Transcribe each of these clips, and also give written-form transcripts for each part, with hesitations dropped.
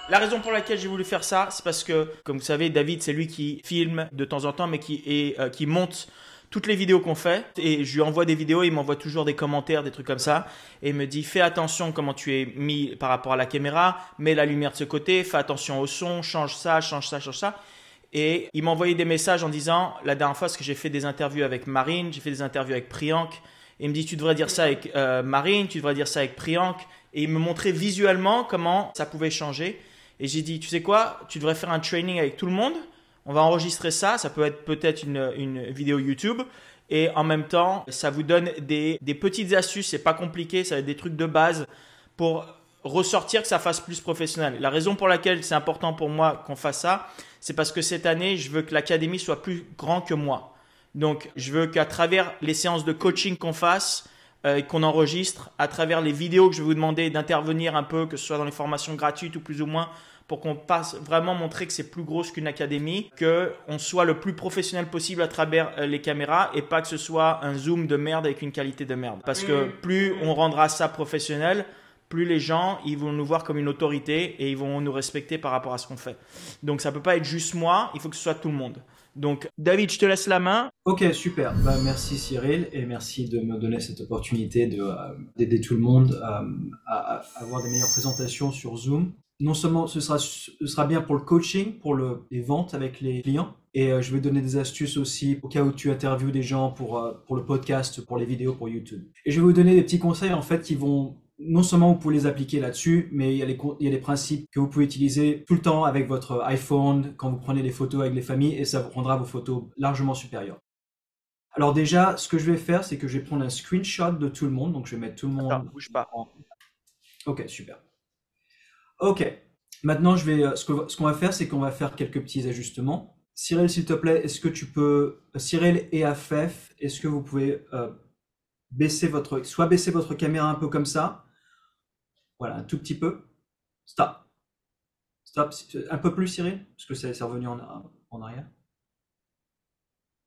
La raison pour laquelle j'ai voulu faire ça, c'est parce que, comme vous savez, David, c'est lui qui filme de temps en temps, mais qui monte toutes les vidéos qu'on fait. Et je lui envoie des vidéos, il m'envoie toujours des commentaires, des trucs comme ça. Et il me dit, fais attention comment tu es mis par rapport à la caméra, mets la lumière de ce côté, fais attention au son, change ça, change ça, change ça. Et il m'envoyait des messages en disant, la dernière fois, parce que j'ai fait des interviews avec Marine, j'ai fait des interviews avec Priyank. Et il me dit, tu devrais dire ça avec Marine, tu devrais dire ça avec Priyank. Et il me montrait visuellement comment ça pouvait changer. Et j'ai dit, tu sais quoi, tu devrais faire un training avec tout le monde. On va enregistrer ça. Ça peut être peut-être une vidéo YouTube. Et en même temps, ça vous donne des petites astuces. C'est pas compliqué. Ça va être des trucs de base pour ressortir que ça fasse plus professionnel. La raison pour laquelle c'est important pour moi qu'on fasse ça, c'est parce que cette année, je veux que l'académie soit plus grand que moi. Donc, je veux qu'à travers les séances de coaching qu'on fasse, qu'on enregistre, à travers les vidéos que je vais vous demander d'intervenir un peu, que ce soit dans les formations gratuites ou plus ou moins, pour qu'on passe vraiment montrer que c'est plus gros qu'une académie, qu'on soit le plus professionnel possible à travers les caméras et pas que ce soit un zoom de merde avec une qualité de merde. Parce que plus on rendra ça professionnel, plus les gens ils vont nous voir comme une autorité et ils vont nous respecter par rapport à ce qu'on fait. Donc ça peut pas être juste moi, il faut que ce soit tout le monde. Donc David, je te laisse la main. Ok, super. Bah, merci Cyril et merci de me donner cette opportunité d'aider tout le monde à avoir des meilleures présentations sur Zoom. Non seulement ce sera bien pour le coaching, pour les ventes avec les clients, et je vais donner des astuces aussi au cas où tu interviews des gens pour le podcast, pour les vidéos, pour YouTube. Et je vais vous donner des petits conseils en fait qui vont non seulement vous pouvez les appliquer là-dessus, mais il y a des principes que vous pouvez utiliser tout le temps avec votre iPhone quand vous prenez des photos avec les familles et ça vous rendra vos photos largement supérieures. Alors déjà, ce que je vais faire, c'est que je vais prendre un screenshot de tout le monde. Donc je vais mettre tout le monde Attends, bouge pas. Ok, super. Ok, maintenant ce qu'on va faire, c'est qu'on va faire quelques petits ajustements. Cyril, s'il te plaît, est-ce que tu peux, Cyril et Afef, est-ce que vous pouvez baisser votre caméra un peu comme ça. Voilà, un tout petit peu. Stop. Stop. Un peu plus, Cyril, parce que c'est revenu en arrière.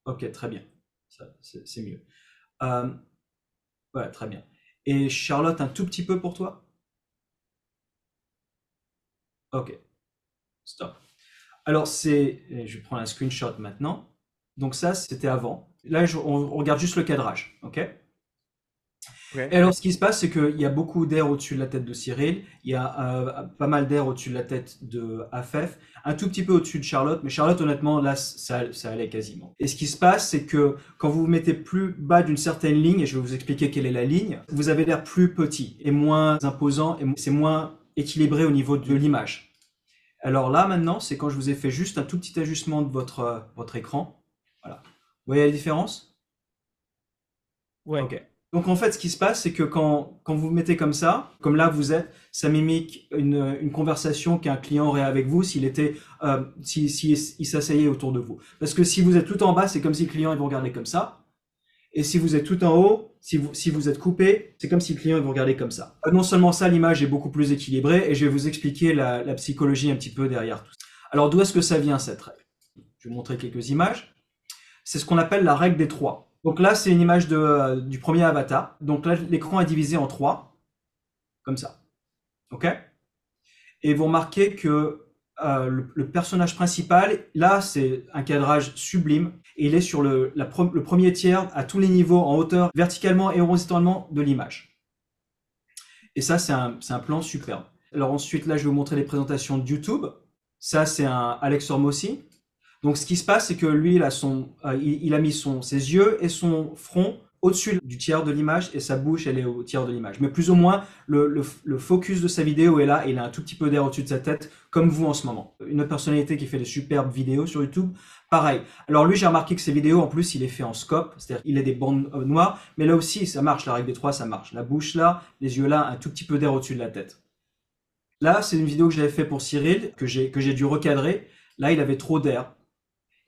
Ok, très bien. C'est mieux. Voilà, très bien. Et Charlotte, un tout petit peu pour toi. Ok. Stop. Alors, je prends un screenshot maintenant. Donc ça, c'était avant. Là, on regarde juste le cadrage. Ok. Okay. Et alors, ce qui se passe, c'est qu'il y a beaucoup d'air au-dessus de la tête de Cyril. Il y a pas mal d'air au-dessus de la tête de Afef. Un tout petit peu au-dessus de Charlotte. Mais Charlotte, honnêtement, là, ça allait quasiment. Et ce qui se passe, c'est que quand vous vous mettez plus bas d'une certaine ligne, et je vais vous expliquer quelle est la ligne, vous avez l'air plus petit et moins imposant et c'est moins équilibré au niveau de l'image. Alors là, maintenant, c'est quand je vous ai fait juste un tout petit ajustement de votre écran. Voilà. Vous voyez la différence? Ouais. Ok. Donc en fait, ce qui se passe, c'est que quand vous vous mettez comme ça, comme là vous êtes, ça mimique une conversation qu'un client aurait avec vous s'il s'asseyait autour de vous. Parce que si vous êtes tout en bas, c'est comme si le client il vous regardait comme ça. Et si vous êtes tout en haut, si vous êtes coupé, c'est comme si le client il vous regardait comme ça. Non seulement ça, l'image est beaucoup plus équilibrée et je vais vous expliquer la psychologie un petit peu derrière tout ça. Alors d'où est-ce que ça vient cette règle? Je vais vous montrer quelques images. C'est ce qu'on appelle la règle des trois. Donc là, c'est une image du premier avatar. Donc là, l'écran est divisé en trois, comme ça. Ok? Et vous remarquez que le personnage principal, là, c'est un cadrage sublime. Et il est sur le premier tiers à tous les niveaux, en hauteur, verticalement et horizontalement de l'image. Et ça, c'est un plan superbe. Alors ensuite, là, je vais vous montrer les présentations de YouTube. Ça, c'est un Alex Hormozi. Donc, ce qui se passe, c'est que lui, il a mis ses yeux et son front au-dessus du tiers de l'image et sa bouche, elle est au tiers de l'image. Mais plus ou moins, le focus de sa vidéo est là et il a un tout petit peu d'air au-dessus de sa tête, comme vous en ce moment. Une autre personnalité qui fait de superbes vidéos sur YouTube, pareil. Alors lui, j'ai remarqué que ses vidéos, en plus, il est fait en scope, c'est-à-dire il a des bandes noires, mais là aussi, ça marche, la règle des trois, ça marche. La bouche là, les yeux là, un tout petit peu d'air au-dessus de la tête. Là, c'est une vidéo que j'avais fait pour Cyril, que j'ai dû recadrer. Là, il avait trop d'air.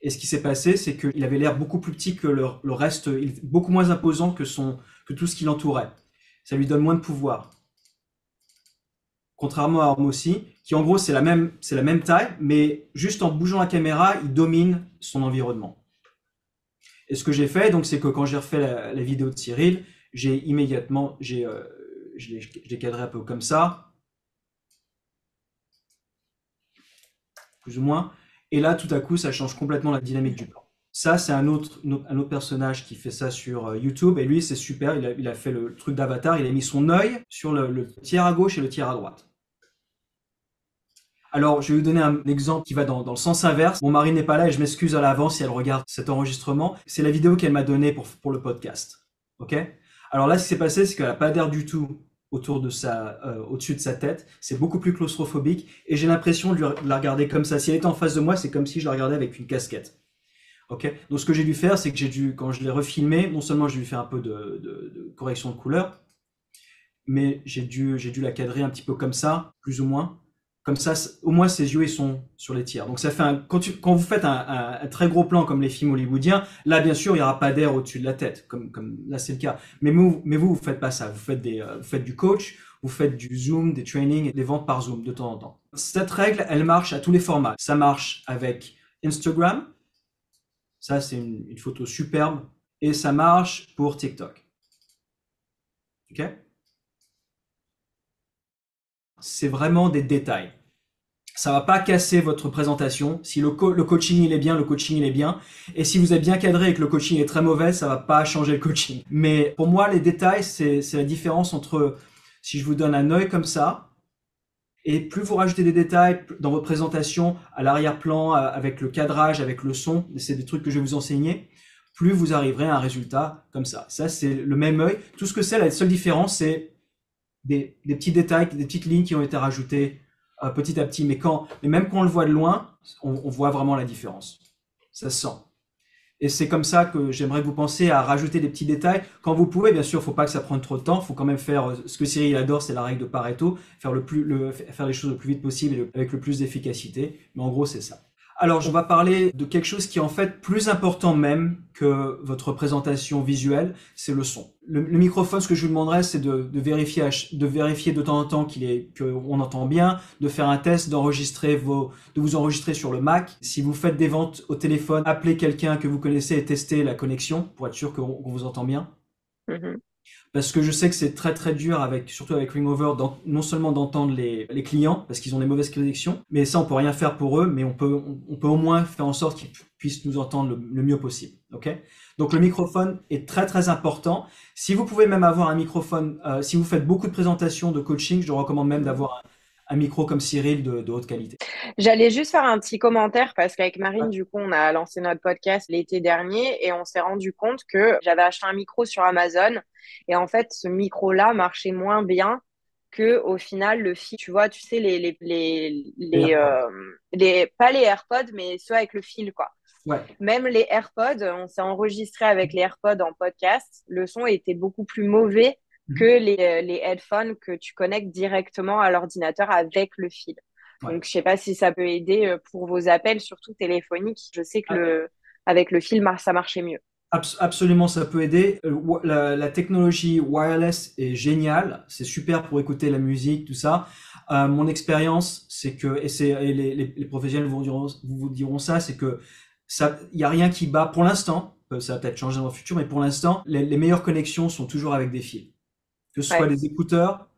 Et ce qui s'est passé, c'est qu'il avait l'air beaucoup plus petit que le reste, beaucoup moins imposant que tout ce qui l'entourait. Ça lui donne moins de pouvoir. Contrairement à Hormozi, qui en gros c'est la même taille, mais juste en bougeant la caméra, il domine son environnement. Et ce que j'ai fait, donc, c'est que quand j'ai refait la vidéo de Cyril, j'ai immédiatement, je l'ai cadré un peu comme ça. plus ou moins. Et là, tout à coup, ça change complètement la dynamique du plan. Ça, c'est un autre personnage qui fait ça sur YouTube. Et lui, c'est super. Il a fait le truc d'Avatar. Il a mis son œil sur le tiers à gauche et le tiers à droite. Alors, je vais vous donner un exemple qui va dans le sens inverse. Mon mari n'est pas là et je m'excuse à l'avance si elle regarde cet enregistrement. C'est la vidéo qu'elle m'a donnée pour le podcast. Ok? Alors là, ce qui s'est passé, c'est qu'elle n'a pas d'air du tout au-dessus de sa tête. C'est beaucoup plus claustrophobique et j'ai l'impression de la regarder comme ça. Si elle était en face de moi, c'est comme si je la regardais avec une casquette. Ok? Donc ce que j'ai dû faire, c'est que quand je l'ai refilmé, non seulement j'ai dû faire un peu de correction de couleur, mais j'ai dû la cadrer un petit peu comme ça, plus ou moins. Comme ça, au moins ses yeux ils sont sur les tiers. Donc ça fait quand vous faites un très gros plan comme les films hollywoodiens, là bien sûr il y aura pas d'air au-dessus de la tête, comme là c'est le cas. Mais vous faites pas ça. Vous faites du coach, vous faites du zoom, des trainings, des ventes par zoom de temps en temps. Cette règle, elle marche à tous les formats. Ça marche avec Instagram. Ça c'est une photo superbe et ça marche pour TikTok. Ok? C'est vraiment des détails. Ça va pas casser votre présentation. Si le coaching il est bien, le coaching il est bien. Et si vous êtes bien cadré et que le coaching est très mauvais, ça va pas changer le coaching. Mais pour moi, les détails, c'est la différence entre si je vous donne un œil comme ça, et plus vous rajoutez des détails dans votre présentation, à l'arrière-plan, avec le cadrage, avec le son, c'est des trucs que je vais vous enseigner, plus vous arriverez à un résultat comme ça. Ça, c'est le même œil. Tout ce que c'est, la seule différence, c'est des petits détails, des petites lignes qui ont été rajoutées petit à petit. Mais même quand on le voit de loin, on voit vraiment la différence. Ça se sent. Et c'est comme ça que j'aimerais que vous pensiez à rajouter des petits détails. Quand vous pouvez, bien sûr, il ne faut pas que ça prenne trop de temps. Il faut quand même faire ce que Cyril adore, c'est la règle de Pareto, faire les choses le plus vite possible et avec le plus d'efficacité. Mais en gros, c'est ça. Alors, on va parler de quelque chose qui est en fait plus important même que votre présentation visuelle, c'est le son. Le microphone, ce que je vous demanderais, c'est de vérifier de temps en temps qu'on entend bien, de faire un test, de vous enregistrer sur le Mac. Si vous faites des ventes au téléphone, appelez quelqu'un que vous connaissez et testez la connexion pour être sûr qu'on vous entend bien. Mm-hmm. Parce que je sais que c'est très très dur surtout avec Ringover, non seulement d'entendre les clients parce qu'ils ont des mauvaises connexions, mais ça on peut rien faire pour eux, mais on peut au moins faire en sorte qu'ils puissent nous entendre le mieux possible. Ok? Donc le microphone est très très important. Si vous pouvez même avoir un microphone, si vous faites beaucoup de présentations de coaching, je recommande même d'avoir un micro comme Cyril de haute qualité. J'allais juste faire un petit commentaire parce qu'avec Marine, du coup, on a lancé notre podcast l'été dernier et on s'est rendu compte que j'avais acheté un micro sur Amazon et en fait, ce micro-là marchait moins bien que au final le fil. Tu vois, tu sais pas les AirPods, mais ceux avec le fil, quoi. Ouais. Même les AirPods, on s'est enregistré avec les AirPods en podcast. Le son était beaucoup plus mauvais que les headphones que tu connectes directement à l'ordinateur avec le fil. Ouais. Donc, je sais pas si ça peut aider pour vos appels, surtout téléphoniques. Je sais que avec le fil, ça marchait mieux. Absolument, ça peut aider. La technologie wireless est géniale. C'est super pour écouter la musique, tout ça. Mon expérience, c'est que, et les professionnels vous diront ça, c'est que il y a rien qui bat, pour l'instant, ça va peut-être changer dans le futur, mais pour l'instant, les meilleures connexions sont toujours avec des fils. Que ce soit les écouteurs.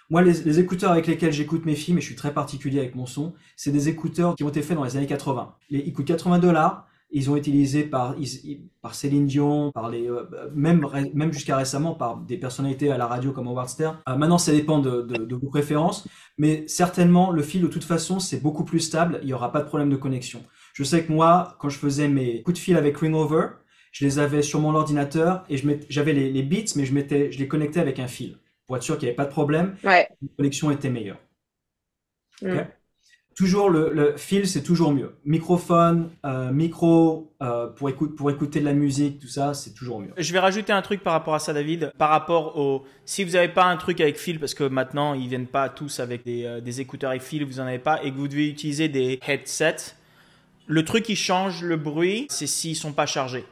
Moi, les écouteurs avec lesquels j'écoute mes films, et je suis très particulier avec mon son, c'est des écouteurs qui ont été faits dans les années 80. Ils coûtent $80. Ils ont été utilisés par Céline Dion, même jusqu'à récemment par des personnalités à la radio comme Howard Stern. Maintenant, ça dépend de vos préférences, mais certainement, le fil, de toute façon, c'est beaucoup plus stable. Il n'y aura pas de problème de connexion. Je sais que moi, quand je faisais mes coups de fil avec Ringover, je les avais sur mon ordinateur et j'avais les beats, mais je les connectais avec un fil pour être sûr qu'il n'y avait pas de problème. Ouais. La connexion était meilleure. Okay. Toujours le fil, c'est toujours mieux. Microphone, micro, pour écouter de la musique, tout ça, c'est toujours mieux. Je vais rajouter un truc par rapport à ça, David. Par rapport si vous n'avez pas un truc avec fil, parce que maintenant, ils viennent pas tous avec des écouteurs avec fil, vous n'en avez pas, et que vous devez utiliser des headsets, le truc qui change le bruit, c'est s'ils sont pas chargés,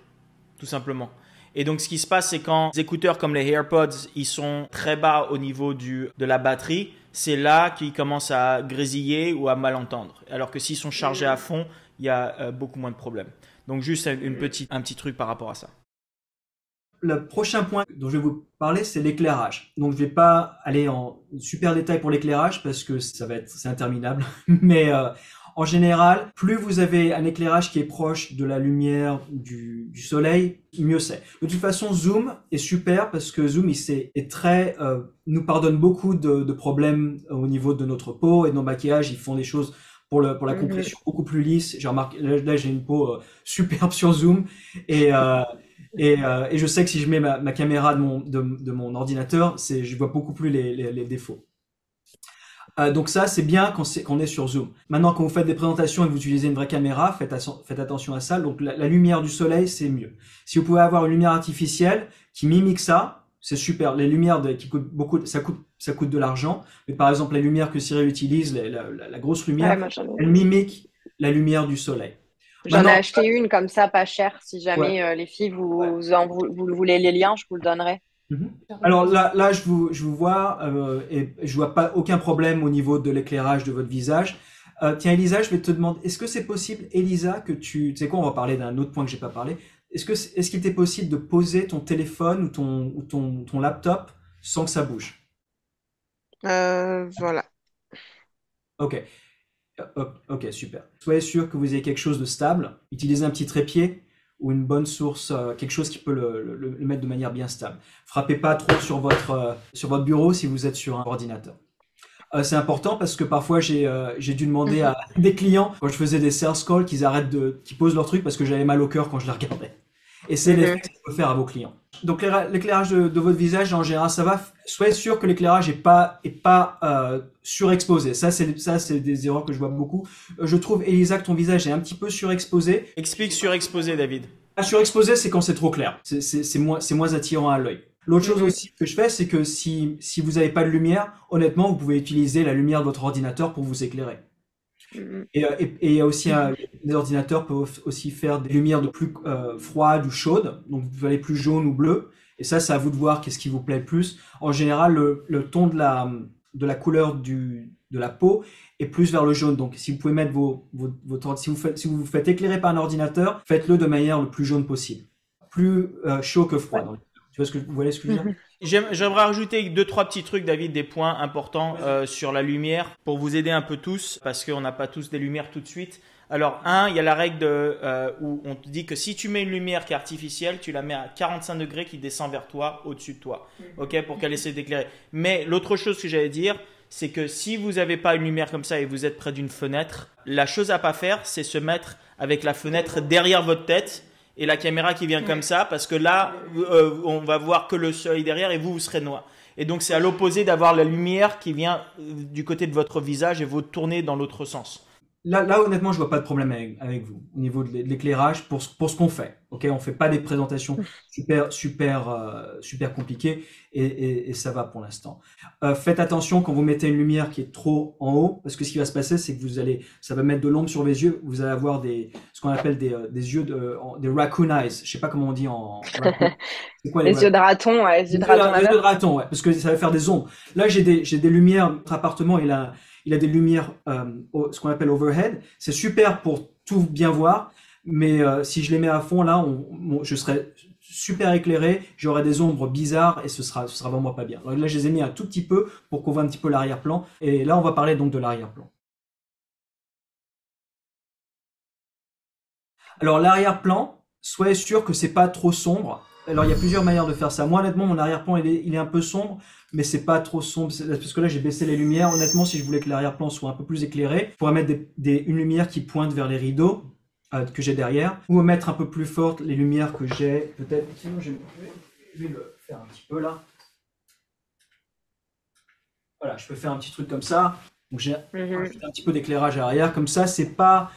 tout simplement. Et donc, ce qui se passe, c'est quand les écouteurs comme les AirPods, ils sont très bas au niveau de la batterie, c'est là qu'ils commencent à grésiller ou à mal entendre. Alors que s'ils sont chargés à fond, il y a beaucoup moins de problèmes. Donc, juste un petit truc par rapport à ça. Le prochain point dont je vais vous parler, c'est l'éclairage. Donc, je vais pas aller en super détail pour l'éclairage parce que c'est interminable. Mais En général, plus vous avez un éclairage qui est proche de la lumière du soleil, mieux c'est. De toute façon, Zoom est super parce que Zoom est très nous pardonne beaucoup de problèmes au niveau de notre peau et de nos maquillages. Ils font des choses pour la compression beaucoup plus lisse. J'ai remarqué là j'ai une peau superbe sur Zoom et je sais que si je mets ma caméra de mon ordinateur, je vois beaucoup plus les défauts. Donc ça, c'est bien quand on est sur Zoom. Maintenant, quand vous faites des présentations et que vous utilisez une vraie caméra, faites attention à ça. Donc la lumière du soleil, c'est mieux. Si vous pouvez avoir une lumière artificielle qui mimique ça, c'est super. Les lumières qui coûtent beaucoup, ça coûte de l'argent. Mais par exemple, les lumières que Cyril utilise, la grosse lumière, elle mimique la lumière du soleil. J'en ai acheté une comme ça, pas cher. Si jamais les filles, vous voulez les liens, je vous le donnerai. Alors là, je vous vois et je vois pas aucun problème au niveau de l'éclairage de votre visage. Tiens, Elisa, je vais te demander, est-ce que c'est possible, Elisa, que tu sais quoi, on va parler d'un autre point que j'ai pas parlé. Est-ce qu'il était possible de poser ton téléphone ou ton laptop sans que ça bouge? Voilà. Ok. Ok, super. Soyez sûr que vous ayez quelque chose de stable. Utilisez un petit trépied ou une bonne source, quelque chose qui peut le mettre de manière bien stable. Frappez pas trop sur votre bureau si vous êtes sur un ordinateur. C'est important parce que parfois j'ai dû demander à des clients quand je faisais des sales calls qu'ils posent leur truc parce que j'avais mal au cœur quand je les regardais. Et c'est l'effet que ça peut faire à vos clients. Donc l'éclairage de votre visage en général ça va. Soyez sûr que l'éclairage est pas surexposé. Ça c'est des erreurs que je vois beaucoup. Je trouve Elisa que ton visage est un petit peu surexposé. Explique surexposé, David. Surexposé, c'est quand c'est trop clair. C'est moins attirant à l'œil. L'autre chose aussi que je fais, c'est que si vous n'avez pas de lumière, honnêtement, vous pouvez utiliser la lumière de votre ordinateur pour vous éclairer. Et il y a aussi les ordinateurs peuvent aussi faire des lumières de plus froides ou chaudes, donc vous allez plus jaune ou bleu. Et ça, c'est à vous de voir qu'est-ce qui vous plaît le plus. En général, le ton de la couleur de la peau est plus vers le jaune. Donc, si vous pouvez mettre si vous vous faites éclairer par un ordinateur, faites-le de manière le plus jaune possible, plus chaud que froid. Donc, vous voyez ce que je veux dire? J'aimerais rajouter 2-3 petits trucs, David, des points importants sur la lumière pour vous aider un peu tous, parce qu'on n'a pas tous des lumières tout de suite. Alors, il y a la règle où on te dit que si tu mets une lumière qui est artificielle, tu la mets à 45 degrés qui descend vers toi, au-dessus de toi, ok, pour qu'elle essaie d'éclairer. Mais l'autre chose que j'allais dire, c'est que si vous n'avez pas une lumière comme ça et vous êtes près d'une fenêtre, la chose à pas faire, c'est se mettre avec la fenêtre derrière votre tête et la caméra qui vient comme ça, parce que là, on va voir que le soleil derrière et vous serez noir. Et donc, c'est à l'opposé d'avoir la lumière qui vient du côté de votre visage et vous tourner dans l'autre sens. Là, honnêtement, je vois pas de problème avec vous au niveau de l'éclairage pour ce qu'on fait. Ok, on fait pas des présentations super compliquées et ça va pour l'instant. Faites attention quand vous mettez une lumière qui est trop en haut, parce que ce qui va se passer, c'est que ça va mettre de l'ombre sur les yeux. Vous allez avoir ce qu'on appelle des yeux des raccoon eyes. Je sais pas comment on dit en raccoon. C'est quoi les yeux de raton, ouais, les yeux de raton, ouais, parce que ça va faire des ombres. Là, j'ai des lumières. Notre appartement, il a des lumières, ce qu'on appelle overhead. C'est super pour tout bien voir, mais si je les mets à fond, là, je serai super éclairé, j'aurai des ombres bizarres et ce sera vraiment pas bien. Donc là, je les ai mis un tout petit peu pour qu'on voit un petit peu l'arrière-plan. Et là, on va parler donc de l'arrière-plan. Alors, l'arrière-plan, soyez sûr que c'est pas trop sombre. Alors, il y a plusieurs manières de faire ça. Moi, honnêtement, mon arrière-plan, il est un peu sombre, mais c'est pas trop sombre. Parce que là, j'ai baissé les lumières. Honnêtement, si je voulais que l'arrière-plan soit un peu plus éclairé, je pourrais mettre une lumière qui pointe vers les rideaux que j'ai derrière, ou mettre un peu plus forte les lumières que j'ai. Peut-être, sinon, je vais le faire un petit peu là. Voilà, je peux faire un petit truc comme ça. Donc, j'ai un petit peu d'éclairage à l'arrière. Comme ça, c'est pas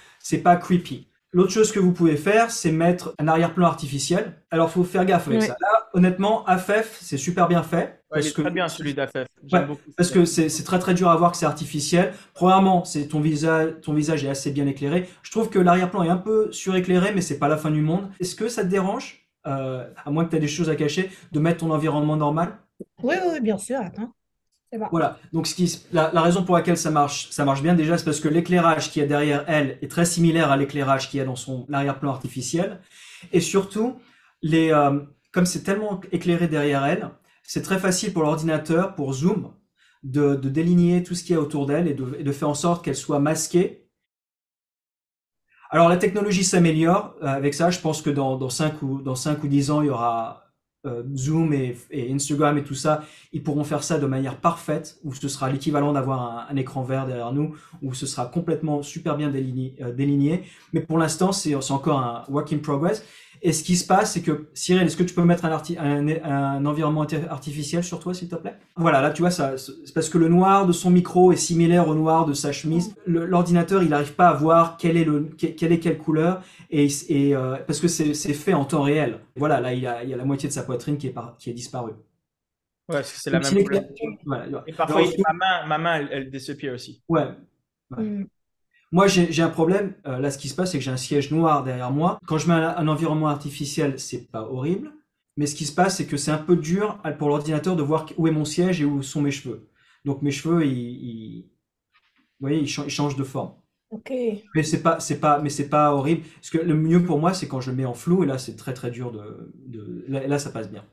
creepy. L'autre chose que vous pouvez faire, c'est mettre un arrière-plan artificiel. Alors, faut faire gaffe avec ça. Là, honnêtement, AFEF, c'est super bien fait. Ouais, il est très bien celui d'AFEF. Parce que c'est très très dur à voir que c'est artificiel. Premièrement, ton visage est assez bien éclairé. Je trouve que l'arrière-plan est un peu suréclairé, mais c'est pas la fin du monde. Est-ce que ça te dérange, à moins que tu aies des choses à cacher, de mettre ton environnement normal? Oui, bien sûr. Attends. Voilà, donc la raison pour laquelle ça marche bien déjà, c'est parce que l'éclairage qu'il y a derrière elle est très similaire à l'éclairage qu'il y a dans son arrière-plan artificiel. Et surtout, comme c'est tellement éclairé derrière elle, c'est très facile pour l'ordinateur, pour Zoom, de déligner tout ce qu'il y a autour d'elle et de faire en sorte qu'elle soit masquée Alors la technologie s'améliore avec ça. Je pense que dans 5 ou 10 ans, il y aura Zoom et Instagram et tout ça. Ils pourront faire ça de manière parfaite, où ce sera l'équivalent d'avoir un écran vert derrière nous, où ce sera complètement super bien déligné. Mais pour l'instant, c'est encore un work in progress. Et ce qui se passe, c'est que, Cyril, est-ce que tu peux mettre un environnement artificiel sur toi, s'il te plaît? Voilà, là, tu vois, c'est parce que le noir de son micro est similaire au noir de sa chemise. L'ordinateur, il n'arrive pas à voir quelle est quelle couleur, parce que c'est fait en temps réel. Voilà, là, il y a la moitié de sa poitrine qui est disparue. Ouais, parce que c'est la Donc, même couleur. voilà. Et parfois, ma main, elle disappear aussi. Ouais. Mm. Moi, j'ai un problème. Là, ce qui se passe, c'est que j'ai un siège noir derrière moi. Quand je mets un environnement artificiel, c'est pas horrible. Mais ce qui se passe, c'est que c'est un peu dur pour l'ordinateur de voir où est mon siège et où sont mes cheveux. Donc mes cheveux, vous voyez, ils changent de forme. Ok. Mais c'est pas horrible. Parce que le mieux pour moi, c'est quand je le mets en flou. Et là, c'est très très dur là, ça passe bien.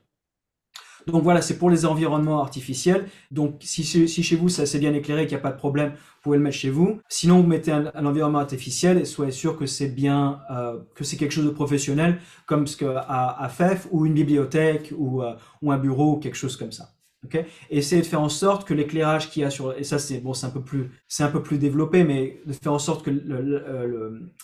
Donc voilà, c'est pour les environnements artificiels. Donc si chez vous ça c'est bien éclairé, qu'il n'y a pas de problème, vous pouvez le mettre chez vous. Sinon, vous mettez un environnement artificiel et soyez sûr que c'est bien, que c'est quelque chose de professionnel, comme ce à FEF ou une bibliothèque ou un bureau ou quelque chose comme ça. Okay. Et essayez de faire en sorte que l'éclairage qu'il y a et ça c'est bon, c'est un peu plus développé, mais de faire en sorte que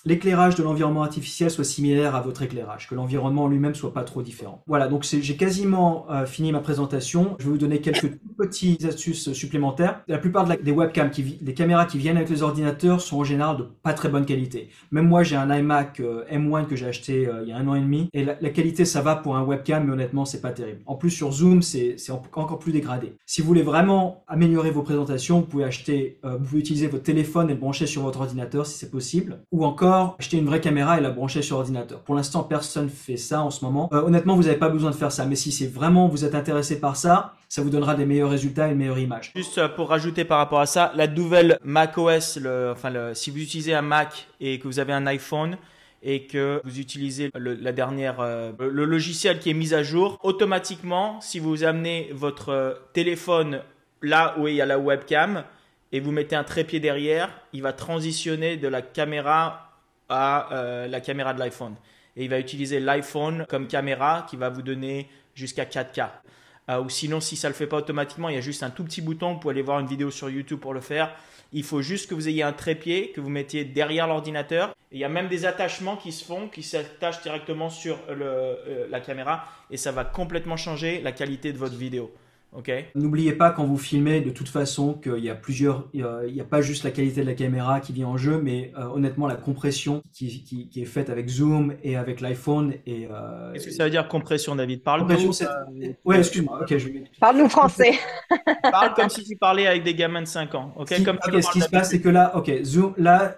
l'éclairage de l'environnement artificiel soit similaire à votre éclairage, que l'environnement lui-même soit pas trop différent. Voilà, donc j'ai quasiment fini ma présentation. Je vais vous donner quelques petites astuces supplémentaires. La plupart des webcams, des caméras qui viennent avec les ordinateurs sont en général de pas très bonne qualité. Même moi, j'ai un iMac M1 que j'ai acheté il y a 1 an et demi, et la qualité ça va pour un webcam, mais honnêtement c'est pas terrible. En plus sur Zoom, c'est encore plus dégradé. Si vous voulez vraiment améliorer vos présentations, vous pouvez utiliser votre téléphone et le brancher sur votre ordinateur si c'est possible, ou encore acheter une vraie caméra et la brancher sur l'ordinateur. Pour l'instant, personne fait ça en ce moment. Honnêtement, vous n'avez pas besoin de faire ça, mais si c'est vraiment vous êtes intéressé par ça, ça vous donnera des meilleurs résultats et une meilleure image. Juste pour rajouter par rapport à ça, la nouvelle macOS, si vous utilisez un Mac et que vous avez un iPhone, et que vous utilisez le logiciel qui est mis à jour, automatiquement, si vous amenez votre téléphone là où il y a la webcam et vous mettez un trépied derrière, il va transitionner de la caméra à la caméra de l'iPhone. Et il va utiliser l'iPhone comme caméra qui va vous donner jusqu'à 4K. Ou sinon, si ça ne le fait pas automatiquement, il y a juste un tout petit bouton, vous pouvez aller voir une vidéo sur YouTube pour le faire. Il faut juste que vous ayez un trépied que vous mettiez derrière l'ordinateur. Et il y a même des attachements qui s'attachent directement sur la caméra et ça va complètement changer la qualité de votre vidéo. Okay. N'oubliez pas quand vous filmez de toute façon qu'il y a il n'y a pas juste la qualité de la caméra qui vient en jeu, mais honnêtement la compression qui est faite avec Zoom et avec l'iPhone. Qu'est-ce que ça veut dire compression, David? Parle-nous. Ouais, excuse-moi. Ok, Parle-nous français. Parle comme si tu parlais avec des gamins de 5 ans. Ok. Ce qui se passe, c'est que là, ok, Zoom, là,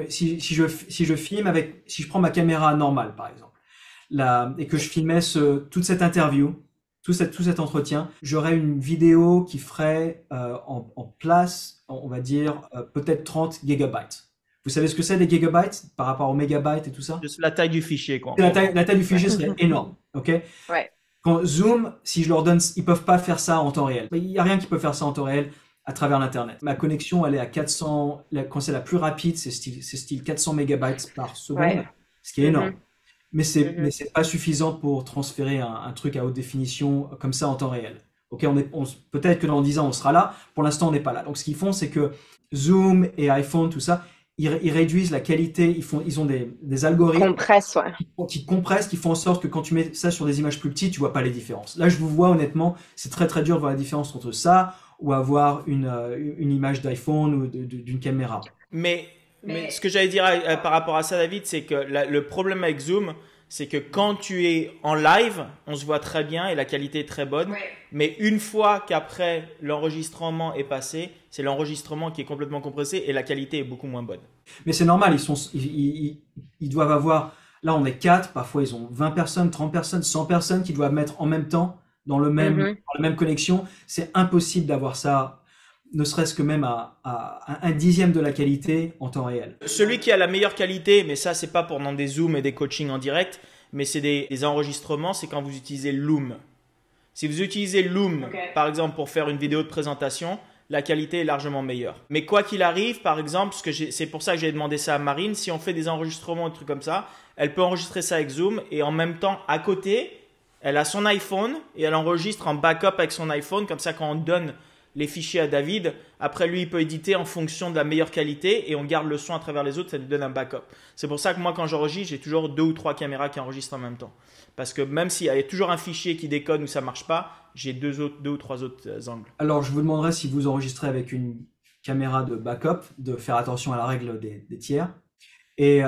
si je filme si je prends ma caméra normale par exemple, là, et que je filmais toute cette interview. Tout cet entretien, j'aurais une vidéo qui ferait en place, on va dire, peut-être 30 gigabytes. Vous savez ce que c'est des gigabytes par rapport aux mégabytes et tout ça? Juste la taille du fichier, quoi. La taille du fichier serait énorme, ok? Ouais. Quand Zoom, si je leur donne, ils peuvent pas faire ça en temps réel. Il n'y a rien qui peut faire ça en temps réel à travers l'internet. Ma connexion, elle est à 400, quand c'est la plus rapide, c'est style 400 mégabytes par seconde, ce qui est énorme. Mais c'est pas suffisant pour transférer un truc à haute définition comme ça en temps réel. Ok, peut-être que dans 10 ans on sera là. Pour l'instant on n'est pas là. Donc ce qu'ils font, c'est que Zoom et iPhone, tout ça, ils réduisent la qualité. Ils ont des algorithmes qui compressent, qui font en sorte que quand tu mets ça sur des images plus petites, tu vois pas les différences. Là, je vous vois honnêtement, c'est très très dur de voir la différence entre ça ou avoir une image d'iPhone ou d'une caméra. Mais ce que j'allais dire par rapport à ça, David, c'est que le problème avec Zoom, c'est que quand tu es en live, on se voit très bien et la qualité est très bonne. Ouais. Mais une fois qu'après l'enregistrement est passé, c'est l'enregistrement qui est complètement compressé et la qualité est beaucoup moins bonne. Mais c'est normal, ils doivent avoir… Là, on est 4, parfois ils ont 20 personnes, 30 personnes, 100 personnes qui doivent mettre en même temps dans la même connexion. C'est impossible d'avoir ça, ne serait-ce que même à 1/10 de la qualité en temps réel. Celui qui a la meilleure qualité, mais ça c'est pas pendant des zooms et des coachings en direct, mais c'est des enregistrements, c'est quand vous utilisez Loom. Si vous utilisez Loom, par exemple, pour faire une vidéo de présentation, la qualité est largement meilleure. Mais quoi qu'il arrive, par exemple, parce que c'est pour ça que j'ai demandé ça à Marine, si on fait des enregistrements, des trucs comme ça, elle peut enregistrer ça avec Zoom et en même temps, à côté, elle a son iPhone et elle enregistre en backup avec son iPhone. Comme ça, quand on donne les fichiers à David, après lui, il peut éditer en fonction de la meilleure qualité et on garde le son à travers les autres, ça lui donne un backup. C'est pour ça que moi, quand j'enregistre, j'ai toujours 2 ou 3 caméras qui enregistrent en même temps. Parce que même s'il y a toujours un fichier qui déconne ou ça marche pas, j'ai 2 ou 3 autres angles. Alors, je vous demanderai si vous enregistrez avec une caméra de backup, de faire attention à la règle des tiers. Et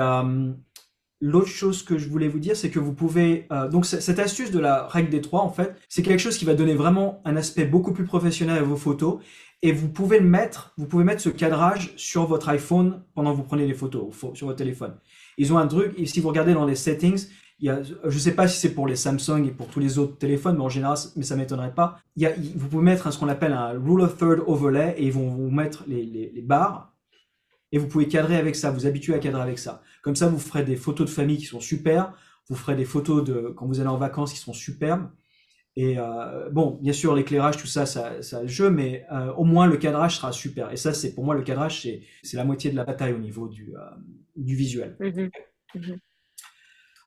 l'autre chose que je voulais vous dire, c'est que vous pouvez... donc, cette astuce de la règle des 3, en fait, c'est quelque chose qui va donner vraiment un aspect beaucoup plus professionnel à vos photos. Et vous pouvez mettre ce cadrage sur votre iPhone pendant que vous prenez les photos, sur votre téléphone. Ils ont un truc, et si vous regardez dans les settings, je ne sais pas si c'est pour les Samsung et pour tous les autres téléphones, mais en général, mais ça ne m'étonnerait pas. Vous pouvez mettre ce qu'on appelle un Rule of Third Overlay et ils vont vous mettre les barres et vous pouvez cadrer avec ça, vous habituer à cadrer avec ça. Comme ça, vous ferez des photos de famille qui sont super, vous ferez des photos quand vous allez en vacances qui sont superbes. Et bon, bien sûr, l'éclairage, tout ça, ça a le jeu, mais au moins le cadrage sera super. Et ça, pour moi, le cadrage, c'est la moitié de la bataille au niveau du visuel.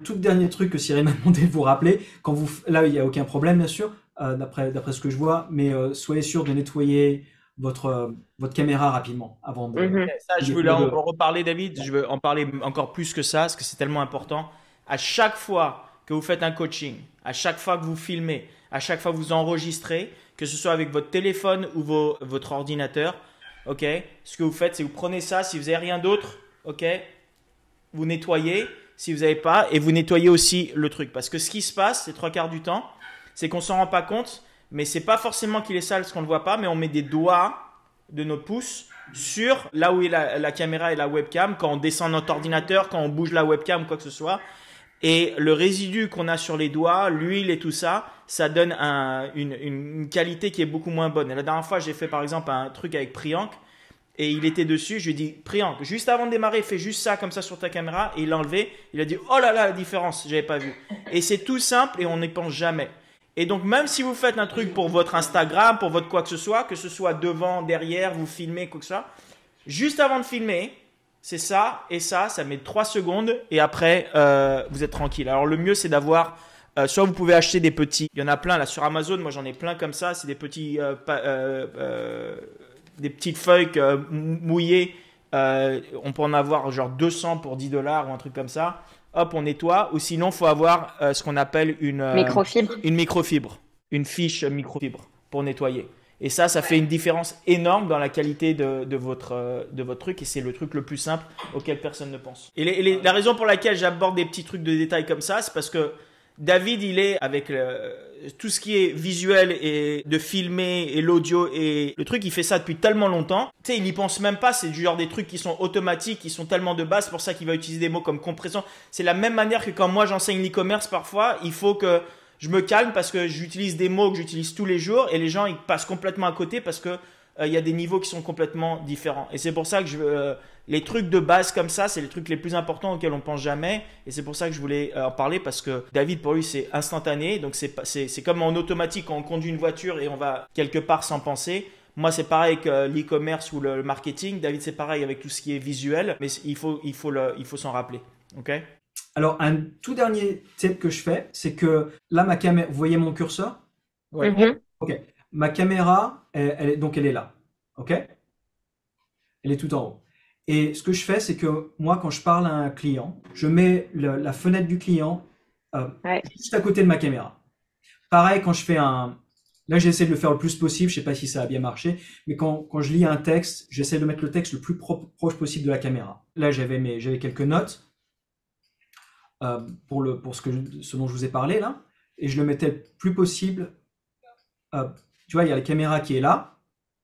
Tout dernier truc que Cyril m'a demandé de vous rappeler, là il n'y a aucun problème bien sûr, d'après ce que je vois, mais soyez sûr de nettoyer votre caméra rapidement avant de... Ça, je veux en reparler, David. Je veux en parler encore plus que ça, parce que c'est tellement important. À chaque fois que vous faites un coaching, à chaque fois que vous filmez, à chaque fois que vous enregistrez, que ce soit avec votre téléphone ou votre ordinateur, ok, ce que vous faites, c'est que vous prenez ça, si vous n'avez rien d'autre, ok, vous nettoyez. Si vous n'avez pas, et vous nettoyez aussi le truc. Parce que ce qui se passe, les 3 quarts du temps, c'est qu'on ne s'en rend pas compte, mais ce n'est pas forcément qu'il est sale parce qu'on ne le voit pas, mais on met des doigts de nos pouces sur là où est la caméra et la webcam, quand on descend notre ordinateur, quand on bouge la webcam, quoi que ce soit. Et le résidu qu'on a sur les doigts, l'huile et tout ça, ça donne une qualité qui est beaucoup moins bonne. Et la dernière fois, j'ai fait par exemple un truc avec Priyank. Et il était dessus, je lui ai dit, Priyank, juste avant de démarrer, fais juste ça comme ça sur ta caméra. Et il l'a enlevé. Il a dit, oh là là, la différence, j'avais pas vu. Et c'est tout simple et on n'y pense jamais. Et donc, même si vous faites un truc pour votre Instagram, pour votre quoi que ce soit devant, derrière, vous filmez, quoi que ce soit, juste avant de filmer, c'est ça et ça met 3 secondes et après, vous êtes tranquille. Alors, le mieux, c'est d'avoir, soit vous pouvez acheter des petits, il y en a plein là sur Amazon, moi j'en ai plein comme ça, c'est des petits... des petites feuilles mouillées, on peut en avoir genre 200 pour $10 ou un truc comme ça. Hop, on nettoie. Ou sinon, il faut avoir ce qu'on appelle une microfibre, une fiche microfibre pour nettoyer. Et ça fait une différence énorme dans la qualité de votre truc. Et c'est le truc le plus simple auquel personne ne pense. Et la raison pour laquelle j'aborde des petits trucs de détails comme ça, c'est parce que David, il est avec tout ce qui est visuel et de filmer et l'audio et le truc, il fait ça depuis tellement longtemps. Tu sais, il n'y pense même pas. C'est du genre des trucs qui sont automatiques, qui sont tellement de base. C'est pour ça qu'il va utiliser des mots comme compression. C'est la même manière que quand moi j'enseigne l'e-commerce parfois, il faut que je me calme parce que j'utilise des mots que j'utilise tous les jours et les gens ils passent complètement à côté parce que il y a des niveaux qui sont complètement différents. Et c'est pour ça que les trucs de base comme ça, c'est les trucs les plus importants auxquels on pense jamais. Et c'est pour ça que je voulais en parler parce que David, pour lui, c'est instantané. Donc, c'est comme en automatique quand on conduit une voiture et on va quelque part sans penser. Moi, c'est pareil avec l'e-commerce ou le marketing. David, c'est pareil avec tout ce qui est visuel. Mais il faut s'en rappeler. OK? Alors, un tout dernier tip que je fais, c'est que là, ma caméra, vous voyez mon curseur? Ouais. OK. Ma caméra, elle est là. OK? Elle est tout en haut. Et ce que je fais, c'est que moi, quand je parle à un client, je mets la fenêtre du client juste à côté de ma caméra. Pareil, quand je fais Là, j'essaie de le faire le plus possible. Je sais pas si ça a bien marché. Mais quand je lis un texte, j'essaie de mettre le texte le plus proche possible de la caméra. Là, j'avais quelques notes pour ce dont je vous ai parlé, là. Et je le mettais le plus possible. Tu vois, il y a la caméra qui est là,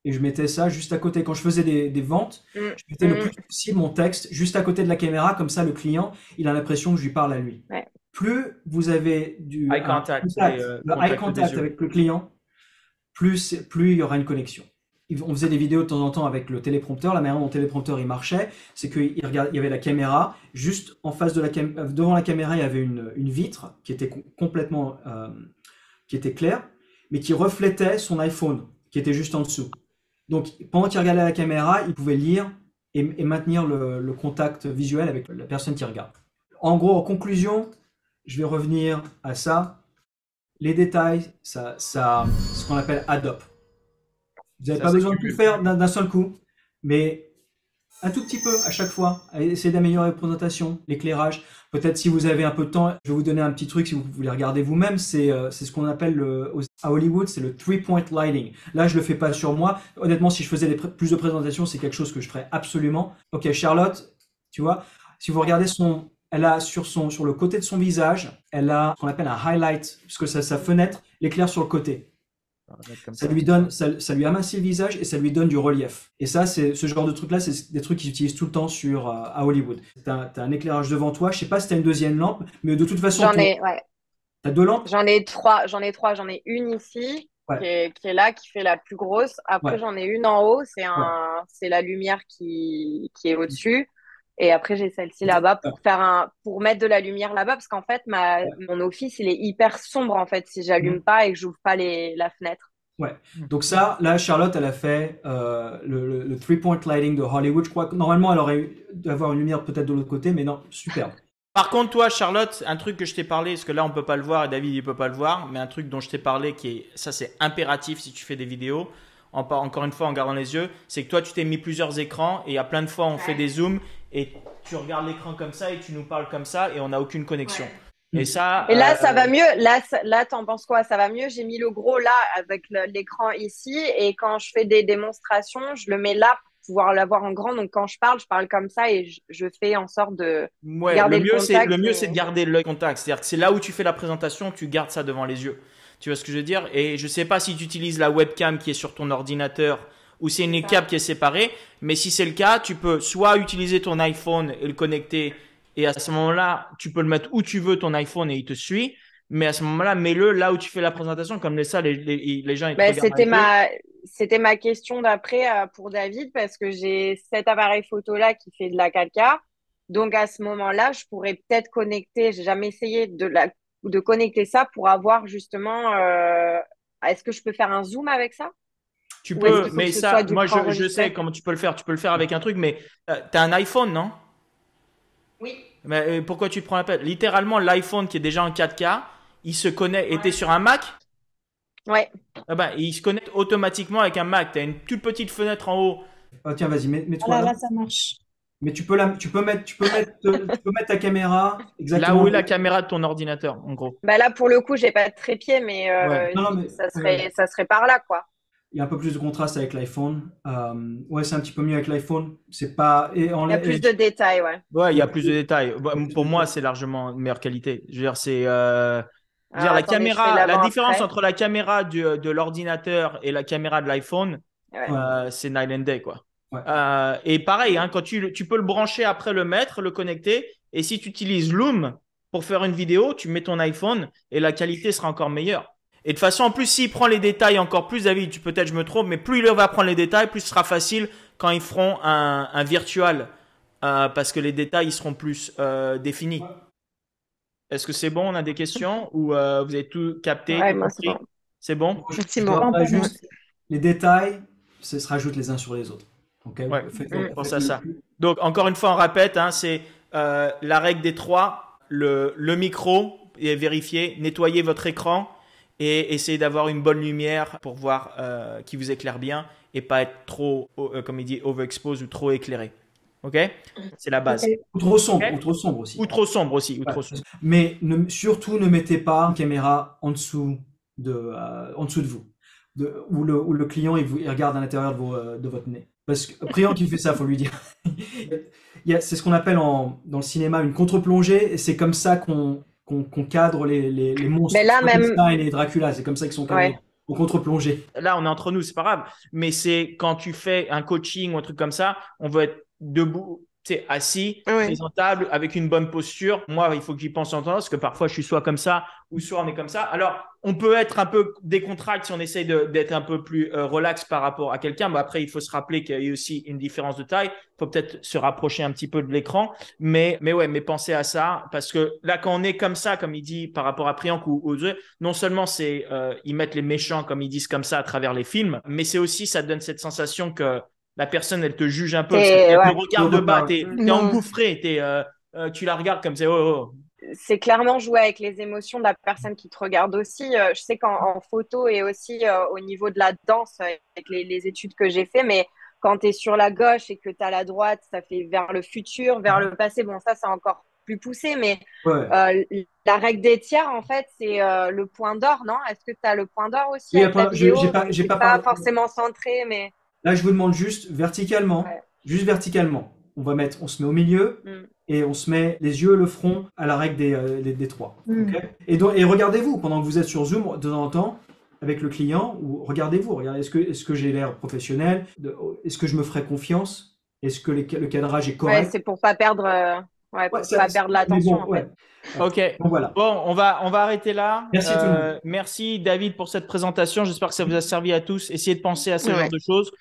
et je mettais ça juste à côté. Quand je faisais des ventes, je mettais le plus possible mon texte juste à côté de la caméra, comme ça le client, il a l'impression que je lui parle à lui. Ouais. Plus vous avez du eye contact avec le client, plus il y aura une connexion. On faisait des vidéos de temps en temps avec le téléprompteur. La manière dont mon téléprompteur il marchait, c'est qu'il y avait la caméra, juste en face devant la caméra, il y avait une vitre qui était complètement qui était claire, mais qui reflétait son iPhone, qui était juste en dessous. Donc, pendant qu'il regardait la caméra, il pouvait lire et maintenir le contact visuel avec la personne qui regarde. En gros, en conclusion, je vais revenir à ça. Les détails, ce qu'on appelle add up. Vous n'avez pas besoin de tout faire d'un seul coup, mais un tout petit peu à chaque fois. Essayez d'améliorer la présentation, l'éclairage. Peut-être si vous avez un peu de temps, je vais vous donner un petit truc si vous voulez regarder vous-même. C'est ce qu'on appelle à Hollywood, c'est le three-point lighting. Là, je le fais pas sur moi. Honnêtement, si je faisais plus de présentations, c'est quelque chose que je ferais absolument. Ok, Charlotte, tu vois, si vous regardez elle a sur le côté de son visage, elle a ce qu'on appelle un highlight, parce que sa fenêtre l'éclaire sur le côté. Ça lui amincit le visage et ça lui donne du relief. Et ça, ce genre de trucs-là, c'est des trucs qu'ils utilisent tout le temps à Hollywood. T'as un éclairage devant toi. Je sais pas si t'as une deuxième lampe, mais de toute façon, t'as deux lampes? J'en ai trois. J'en ai une ici, qui est là, qui fait la plus grosse. Après, j'en ai une en haut. C'est la lumière qui est au-dessus. Et après, j'ai celle-ci là-bas pour mettre de la lumière là-bas, parce qu'en fait, mon office, il est hyper sombre, en fait, si j'allume pas et que j'ouvre pas la fenêtre. Ouais. Donc ça, là, Charlotte, elle a fait le three-point lighting de Hollywood. Je crois que normalement, elle aurait dû avoir une lumière peut-être de l'autre côté, mais non, superbe. Par contre, toi, Charlotte, un truc que je t'ai parlé, parce que là, on peut pas le voir et David, il peut pas le voir, mais un truc dont je t'ai parlé, ça, c'est impératif si tu fais des vidéos. Encore une fois, en gardant les yeux, c'est que toi, tu t'es mis plusieurs écrans et à plein de fois, on fait des zooms et tu regardes l'écran comme ça et tu nous parles comme ça et on n'a aucune connexion. Ouais. Et là, ça va mieux. Là, t'en penses quoi? Ça va mieux. J'ai mis le gros là avec l'écran ici et quand je fais des démonstrations, je le mets là pour pouvoir l'avoir en grand. Donc, quand je parle comme ça et je fais en sorte de garder le contact. Le mieux, c'est de garder le contact. C'est-à-dire que c'est là où tu fais la présentation, tu gardes ça devant les yeux. Tu vois ce que je veux dire? Et je sais pas si tu utilises la webcam qui est sur ton ordinateur ou c'est une câble qui est séparée, mais si c'est le cas, tu peux soit utiliser ton iPhone et le connecter et à ce moment-là, tu peux le mettre où tu veux ton iPhone et il te suit, mais à ce moment-là, mets-le là où tu fais la présentation, comme ça les gens ils te regardent. C'était ma question d'après pour David parce que j'ai cet appareil photo là qui fait de la 4K. Donc à ce moment-là, je pourrais peut-être connecter, j'ai jamais essayé de connecter ça pour avoir justement est-ce que je peux faire un zoom avec ça? Tu peux, mais ça, moi je sais comment tu peux le faire. Tu peux le faire avec un truc, mais tu as un iPhone, non? Oui. Mais pourquoi tu te prends la peine? Littéralement, l'iPhone qui est déjà en 4K, il se connecte. Et t'es sur un Mac? Ouais. Ah ben, il se connecte automatiquement avec un Mac. Tu as une toute petite fenêtre en haut. Oh, tiens, vas-y, mets-toi là, ça marche. Mais tu peux mettre ta caméra exactement là où est la caméra de ton ordinateur, en gros. Bah là, pour le coup, j'ai pas de trépied, mais, ça serait par là, quoi. Il y a un peu plus de contraste avec l'iPhone. Ouais, c'est un petit peu mieux avec l'iPhone. C'est pas. Il y a plus de détails, ouais. Ouais, il y a plus de détails. Pour moi, c'est largement de meilleure qualité. Je veux dire, la caméra, la différence entre la caméra de l'ordinateur et la caméra de l'iPhone, c'est night and day, quoi. Ouais. Et pareil, hein, quand tu peux le brancher après le mettre, le connecter. Et si tu utilises Loom pour faire une vidéo, tu mets ton iPhone et la qualité sera encore meilleure. Et de toute façon, en plus, s'il prend les détails encore plus, David, peut-être je me trompe, mais plus il va prendre les détails, plus ce sera facile quand ils feront un virtual, parce que les détails ils seront plus définis. Est-ce que c'est bon? On a des questions ou vous avez tout capté? Ouais, moi, c'est bon. C'est bon? C'est bon. Les détails, ça se rajoute les uns sur les autres. Okay, ouais, pense à ça. Donc, encore une fois, on répète, hein, c'est la règle des trois, le micro est vérifié, nettoyez votre écran et essayez d'avoir une bonne lumière pour voir qui vous éclaire bien et pas être trop, comme il dit, overexposed ou trop éclairé. Ok? C'est la base. Ou trop sombre, ou trop sombre aussi. Ou trop sombre aussi. Ou trop sombre. Mais surtout, ne mettez pas une caméra en dessous de vous. Où le client il regarde à l'intérieur de votre nez. Parce que le client qui fait ça, faut lui dire. C'est ce qu'on appelle dans le cinéma une contre-plongée, et c'est comme ça qu'on cadre les monstres. Mais là même et Dracula, c'est comme ça qu'ils sont cadrés. Au contre-plongée. Là, on est entre nous, c'est pas grave. Mais c'est quand tu fais un coaching ou un truc comme ça, on veut être debout, assis, Ouais. présentable, avec une bonne posture. Moi, il faut que j'y pense en temps parce que parfois, je suis soit comme ça ou soit on est comme ça. Alors, on peut être un peu décontracté si on essaye d'être un peu plus relax par rapport à quelqu'un. Mais après, il faut se rappeler qu'il y a aussi une différence de taille. Il faut peut-être se rapprocher un petit peu de l'écran. Mais pensez à ça parce que là, quand on est comme ça, comme il dit par rapport à Priyank ou aux autres, non seulement ils mettent les méchants, comme ils disent comme ça, à travers les films, mais c'est aussi, ça donne cette sensation que la personne, elle te juge un peu. Parce qu'elle te regarde de bas, t'es engouffré, tu la regardes comme ça. Oh, oh. C'est clairement jouer avec les émotions de la personne qui te regarde aussi. Je sais qu'en photo et aussi au niveau de la danse, avec les études que j'ai fait, mais quand tu es sur la gauche et que tu as la droite, ça fait vers le futur, vers le passé. Bon, ça, c'est encore plus poussé, mais la règle des tiers, en fait, c'est le point d'or, non? Est-ce que tu as le point d'or aussi avec ta vidéo? J'ai pas forcément centré, mais... Là, je vous demande juste verticalement. Ouais. Juste verticalement. On se met au milieu et on se met les yeux et le front à la règle des 3. Okay, et regardez-vous pendant que vous êtes sur Zoom de temps en temps avec le client. Regardez, est-ce que j'ai l'air professionnel? Est-ce que je me ferai confiance? Est-ce que le cadrage est correct? Ouais, c'est pour pas perdre... pas perdre l'attention. Bon, ouais. Ok. Bon, voilà. Bon, on va arrêter là. Merci tout le monde. Merci David pour cette présentation. J'espère que ça vous a servi à tous. Essayez de penser à ce genre de choses.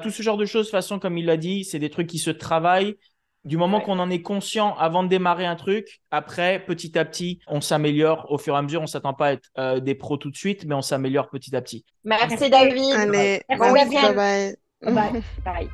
Tout ce genre de choses, de toute façon, comme il l'a dit, c'est des trucs qui se travaillent. Du moment qu'on en est conscient avant de démarrer un truc, après, petit à petit, on s'améliore au fur et à mesure. On ne s'attend pas à être des pros tout de suite, mais on s'améliore petit à petit. Merci David. Allez, bon week-end. Bye bye. Bye.